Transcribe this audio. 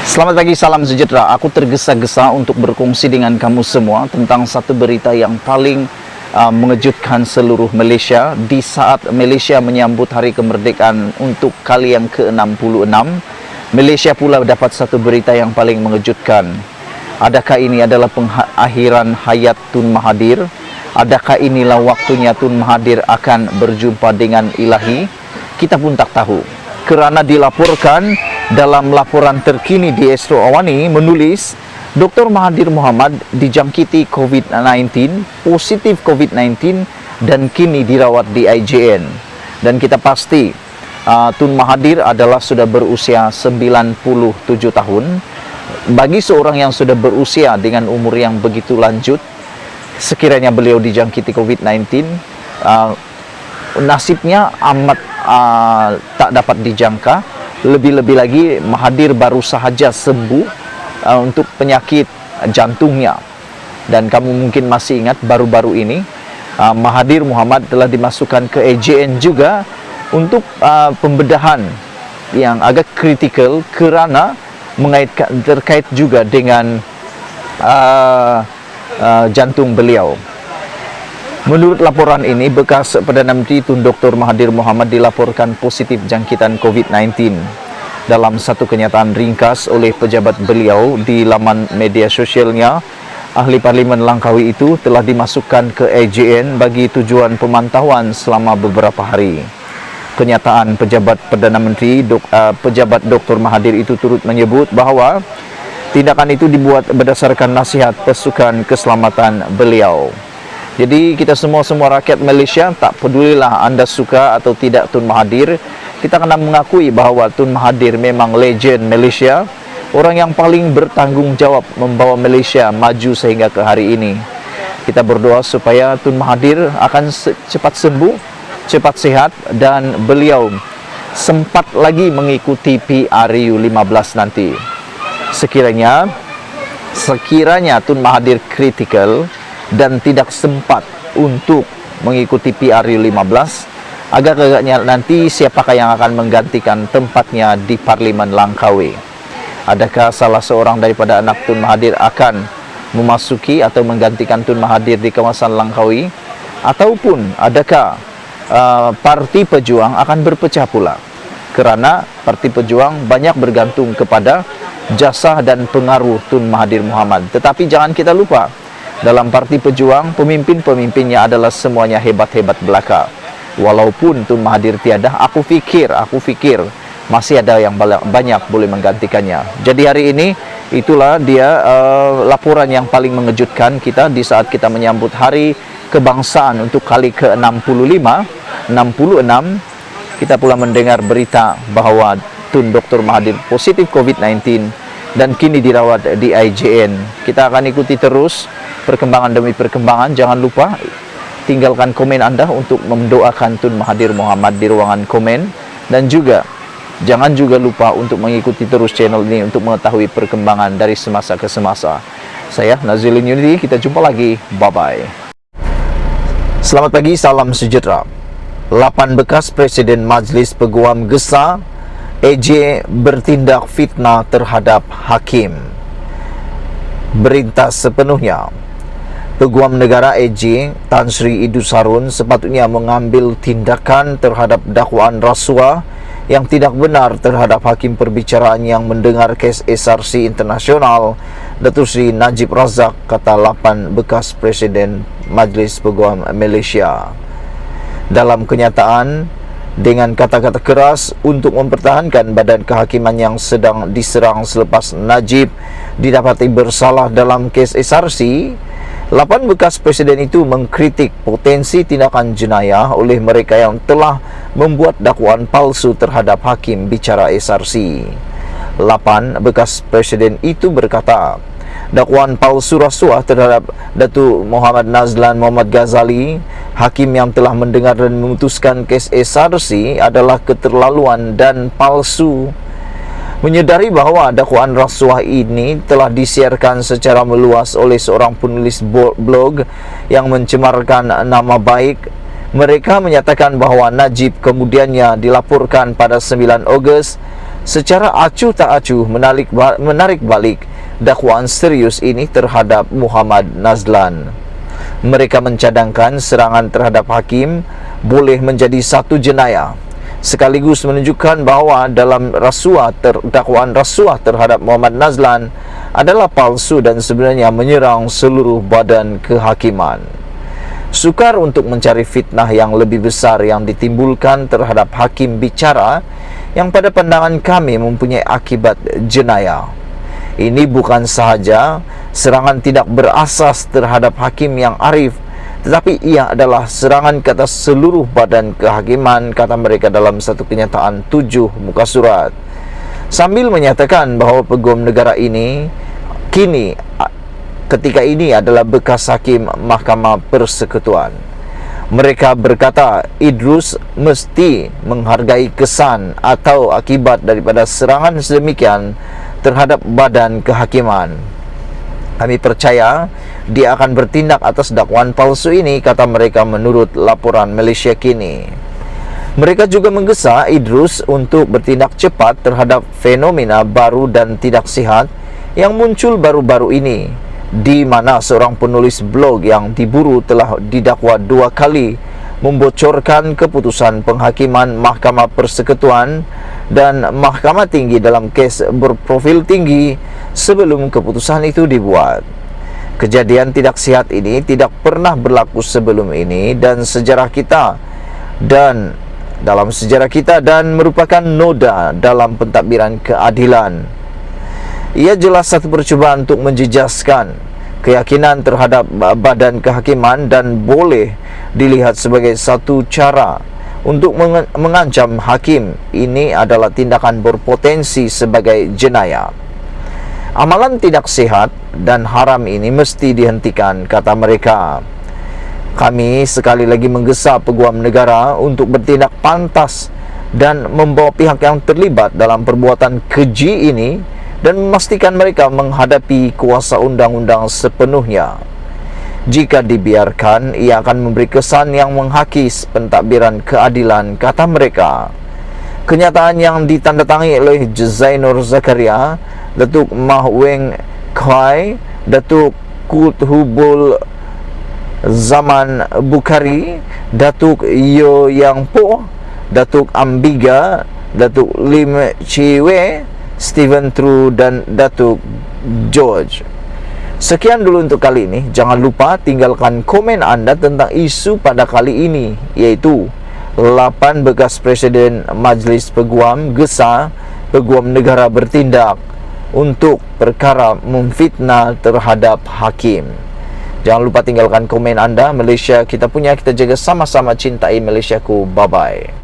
Selamat pagi, salam sejahtera. Aku tergesa-gesa untuk berkongsi dengan kamu semua tentang satu berita yang paling mengejutkan seluruh Malaysia di saat Malaysia menyambut hari kemerdekaan untuk kali yang ke-66. Malaysia pula dapat satu berita yang paling mengejutkan. Adakah ini adalah pengakhiran hayat Tun Mahathir? Adakah inilah waktunya Tun Mahathir akan berjumpa dengan Ilahi? Kita pun tak tahu. Kerana dilaporkan dalam laporan terkini di Astro Awani menulis Dr. Mahathir Mohamad dijangkiti COVID-19, positif COVID-19 dan kini dirawat di IJN. Dan kita pasti Tun Mahathir adalah sudah berusia 97 tahun. Bagi seorang yang sudah berusia dengan umur yang begitu lanjut, sekiranya beliau dijangkiti COVID-19, nasibnya amat tak dapat dijangka. Lebih-lebih lagi Mahathir baru sahaja sembuh untuk penyakit jantungnya. Dan kamu mungkin masih ingat baru-baru ini Mahathir Mohamad telah dimasukkan ke IJN juga untuk pembedahan yang agak kritikal kerana terkait juga dengan jantung beliau. Menurut laporan ini, bekas Perdana Menteri Tun Dr. Mahathir Mohamad dilaporkan positif jangkitan COVID-19. Dalam satu kenyataan ringkas oleh pejabat beliau di laman media sosialnya, ahli Parlimen Langkawi itu telah dimasukkan ke IJN bagi tujuan pemantauan selama beberapa hari. Kenyataan pejabat Perdana Menteri, pejabat Dr. Mahathir itu turut menyebut bahawa tindakan itu dibuat berdasarkan nasihat pasukan keselamatan beliau. Jadi kita semua rakyat Malaysia, tak pedulilah anda suka atau tidak Tun Mahathir, kita kena mengakui bahawa Tun Mahathir memang legend Malaysia, orang yang paling bertanggungjawab membawa Malaysia maju sehingga ke hari ini. Kita berdoa supaya Tun Mahathir akan cepat sembuh, cepat sehat, dan beliau sempat lagi mengikuti PRU 15 nanti. Sekiranya Tun Mahathir kritikal dan tidak sempat untuk mengikuti PRU 15, agak-agaknya nanti siapakah yang akan menggantikan tempatnya di Parlimen Langkawi? Adakah salah seorang daripada anak Tun Mahathir akan memasuki atau menggantikan Tun Mahathir di kawasan Langkawi? Ataupun adakah Parti Pejuang akan berpecah pula? Kerana Parti Pejuang banyak bergantung kepada jasa dan pengaruh Tun Mahathir Mohamad. Tetapi jangan kita lupa, dalam Parti Pejuang, pemimpin-pemimpinnya adalah semuanya hebat-hebat belaka. Walaupun Tun Mahathir tiada, aku fikir masih ada yang banyak boleh menggantikannya. Jadi hari ini, itulah dia laporan yang paling mengejutkan kita di saat kita menyambut Hari Kebangsaan untuk kali ke-65, 66. Kita pula mendengar berita bahawa Tun Dr. Mahathir positif COVID-19 dan kini dirawat di IJN. Kita akan ikuti terus perkembangan demi perkembangan. Jangan lupa tinggalkan komen anda untuk mendoakan Tun Mahathir Mohamad di ruangan komen, dan juga jangan juga lupa untuk mengikuti terus channel ini untuk mengetahui perkembangan dari semasa ke semasa. Saya Nazilin Unity, kita jumpa lagi, bye bye. Selamat pagi, salam sejahtera. 8 bekas Presiden Majlis Peguam Gesar AJ bertindak fitnah terhadap hakim. Berintas sepenuhnya, Peguam Negara AJ Tan Sri Idus Harun sepatutnya mengambil tindakan terhadap dakwaan rasuah yang tidak benar terhadap hakim perbicaraan yang mendengar kes SRC Internasional Datuk Seri Najib Razak, kata 8 bekas Presiden Majlis Peguam Malaysia. Dalam kenyataan, dengan kata-kata keras untuk mempertahankan badan kehakiman yang sedang diserang selepas Najib didapati bersalah dalam kes SRC, 8 bekas presiden itu mengkritik potensi tindakan jenayah oleh mereka yang telah membuat dakwaan palsu terhadap hakim bicara SRC. 8 bekas presiden itu berkata, dakwaan palsu rasuah terhadap Datuk Muhammad Nazlan Muhammad Ghazali, hakim yang telah mendengar dan memutuskan kes SRC, adalah keterlaluan dan palsu. Menyedari bahawa dakwaan rasuah ini telah disiarkan secara meluas oleh seorang penulis blog yang mencemarkan nama baik, mereka menyatakan bahawa Najib kemudiannya dilaporkan pada 9 Ogos secara acuh tak acuh menarik balik dakwaan serius ini terhadap Muhammad Nazlan. Mereka mencadangkan serangan terhadap hakim boleh menjadi satu jenayah, sekaligus menunjukkan bahawa dalam dakwaan rasuah terhadap Muhammad Nazlan adalah palsu dan sebenarnya menyerang seluruh badan kehakiman. Sukar untuk mencari fitnah yang lebih besar yang ditimbulkan terhadap hakim bicara yang pada pandangan kami mempunyai akibat jenayah. Ini bukan sahaja serangan tidak berasas terhadap hakim yang arif, tetapi ia adalah serangan ke atas seluruh badan kehakiman, kata mereka dalam satu kenyataan 7 muka surat. Sambil menyatakan bahawa peguam negara ini ketika ini adalah bekas hakim Mahkamah Persekutuan. Mereka berkata Idrus mesti menghargai kesan atau akibat daripada serangan sedemikian terhadap badan kehakiman. Kami percaya dia akan bertindak atas dakwaan palsu ini, kata mereka menurut laporan Malaysia Kini. Mereka juga menggesa Idrus untuk bertindak cepat terhadap fenomena baru dan tidak sihat yang muncul baru-baru ini, di mana seorang penulis blog yang diburu telah didakwa 2 kali membocorkan keputusan penghakiman Mahkamah Persekutuan dan Mahkamah Tinggi dalam kes berprofil tinggi sebelum keputusan itu dibuat. Kejadian tidak sihat ini tidak pernah berlaku sebelum ini dan dalam sejarah kita dan merupakan noda dalam pentadbiran keadilan. Ia jelas satu percubaan untuk menjejaskan keyakinan terhadap badan kehakiman dan boleh dilihat sebagai satu cara untuk mengancam hakim. Ini adalah tindakan berpotensi sebagai jenayah. Amalan tidak sihat dan haram ini mesti dihentikan, kata mereka. Kami sekali lagi menggesa peguam negara untuk bertindak pantas dan membawa pihak yang terlibat dalam perbuatan keji ini dan memastikan mereka menghadapi kuasa undang-undang sepenuhnya. Jika dibiarkan, ia akan memberi kesan yang menghakis pentadbiran keadilan, kata mereka. Kenyataan yang ditandatangani oleh Zainur Zakaria, Datuk Mah Weng Khai, Datuk Kuthubul Zaman Bukhari, Datuk Yo Yang Po, Datuk Ambiga, Datuk Lim Chiwe, Stephen True dan Datuk George. Sekian dulu untuk kali ini. Jangan lupa tinggalkan komen anda tentang isu pada kali ini, iaitu 8 bekas Presiden Majlis Peguam gesa peguam negara bertindak untuk perkara memfitnah terhadap hakim. Jangan lupa tinggalkan komen anda. Malaysia kita punya, kita jaga sama-sama, cintai Malaysiaku. Bye-bye.